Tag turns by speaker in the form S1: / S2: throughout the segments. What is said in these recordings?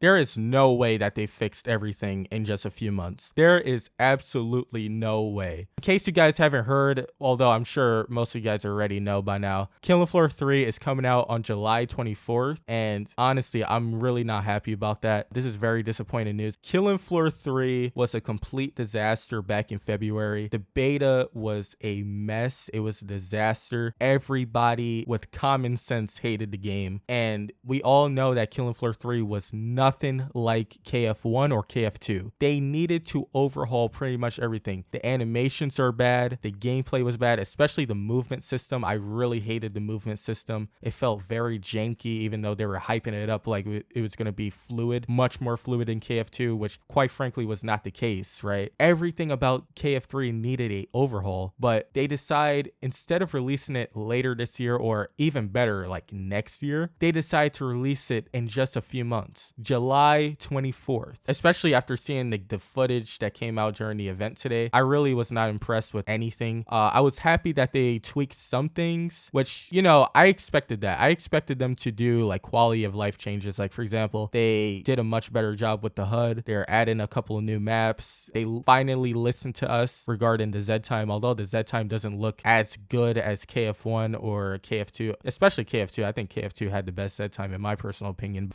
S1: There is no way that they fixed everything in just a few months. There is absolutely no way. In case you guys haven't heard, although I'm sure most of you guys already know by now, Killing Floor 3 is coming out on July 24th, and honestly, I'm really not happy about that. This is very disappointing news. Killing Floor 3 was a complete disaster back in February. The beta was a mess. It was a disaster. Everybody with common sense hated the game, and we all know that Killing Floor 3 was nothing like KF1 or KF2. They needed to overhaul pretty much everything. The animations are bad. The gameplay was bad, especially the movement system. I really hated the movement system. It felt very janky, even though they were hyping it up like it was going to be fluid, much more fluid than KF2, which quite frankly was not the case, right? Everything about KF3 needed a overhaul, but they decide instead of releasing it later this year or even better, like next year, they decide to release it in just a few months, July 24th. Especially after seeing the footage that came out during the event today, I really was not impressed with anything. I was happy that they tweaked some things, which, you know, I expected that. I expected them to do like quality of life changes. Like, for example, they did a much better job with the HUD. They're adding a couple of new maps. They finally listened to us regarding the Z time, although the Z time doesn't look as good as KF1 or KF2, especially KF2. I think KF2 had the best Z time in my personal opinion.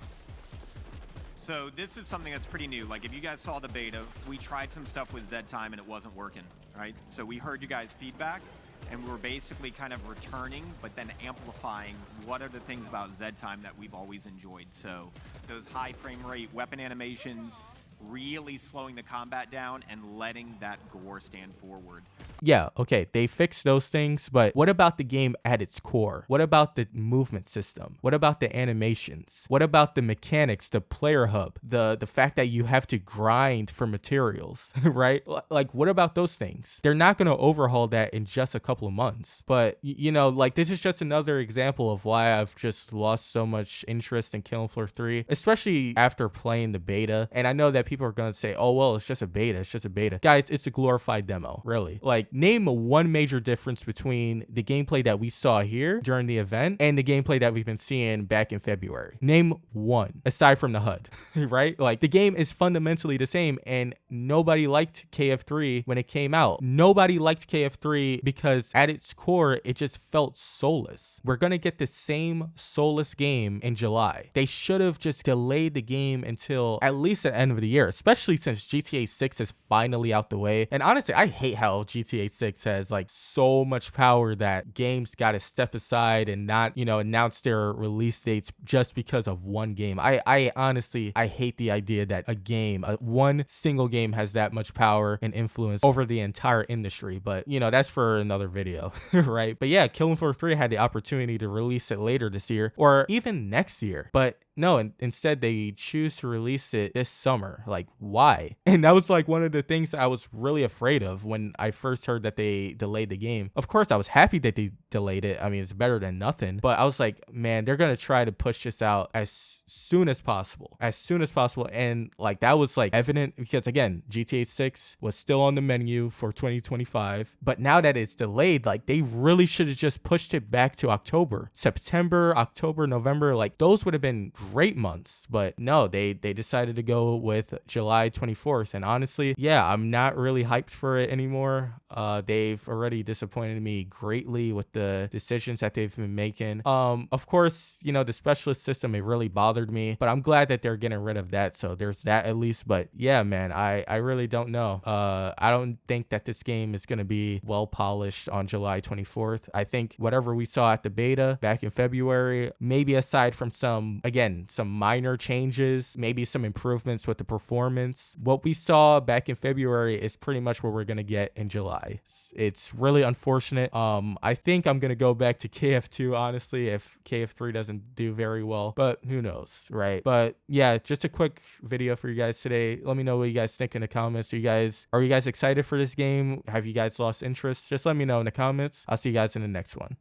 S2: So this is something that's pretty new. Like if you guys saw the beta, we tried some stuff with Z time and it wasn't working, right? So we heard you guys' feedback and we were basically kind of returning, but then amplifying what are the things about Z time that we've always enjoyed. So those high frame rate weapon animations, really slowing the combat down and letting that gore stand forward.
S1: Yeah, okay, they fixed those things, but what about the game at its core? What about the movement system? What about the animations? What about the mechanics, the player hub, the fact that you have to grind for materials, right? Like, what about those things? They're not going to overhaul that in just a couple of months. But, you know, like, this is just another example of why I've just lost so much interest in Killing Floor 3, especially after playing the beta. And I know that people are going to say, oh, well, it's just a beta. It's just a beta. Guys, it's a glorified demo, really. Like, name one major difference between the gameplay that we saw here during the event and the gameplay that we've been seeing back in February. Name one, aside from the HUD, right? Like, the game is fundamentally the same, and nobody liked KF3 when it came out. Nobody liked KF3 because at its core, it just felt soulless. We're going to get the same soulless game in July. They should have just delayed the game until at least the end of the year, especially since GTA 6 is finally out the way. And honestly, I hate how GTA 6 has like so much power that games got to step aside and not, you know, announce their release dates just because of one game. I honestly, I hate the idea that one single game has that much power and influence over the entire industry. But, you know, that's for another video, right? But yeah, Killing Floor 3 had the opportunity to release it later this year or even next year. But no, instead they choose to release it this summer. Like, why? And that was like one of the things I was really afraid of when I first heard that they delayed the game. Of course, I was happy that they delayed it. I mean, it's better than nothing. But I was like, man, they're going to try to push this out as soon as possible. And like, that was like evident because, again, GTA 6 was still on the menu for 2025. But now that it's delayed, like, they really should have just pushed it back to October. September, October, November. Like, those would have been great months. But no, they decided to go with July 24th. And honestly, yeah, I'm not really hyped for it anymore. They've already disappointed me greatly with the decisions that they've been making. Of course, you know, the specialist system, it really bothered me, but I'm glad that they're getting rid of that. So there's that at least. But yeah, man, I really don't know. I don't think that this game is going to be well polished on July 24th. I think whatever we saw at the beta back in February, maybe aside from some minor changes, maybe some improvements with the performance, what we saw back in February is pretty much what we're going to get in July. It's really unfortunate. I think I'm going to go back to KF2, honestly, if KF3 doesn't do very well, but who knows, right? But yeah, just a quick video for you guys today. Let me know what you guys think in the comments. Are you guys excited for this game? Have you guys lost interest? Just let me know in the comments. I'll see you guys in the next one.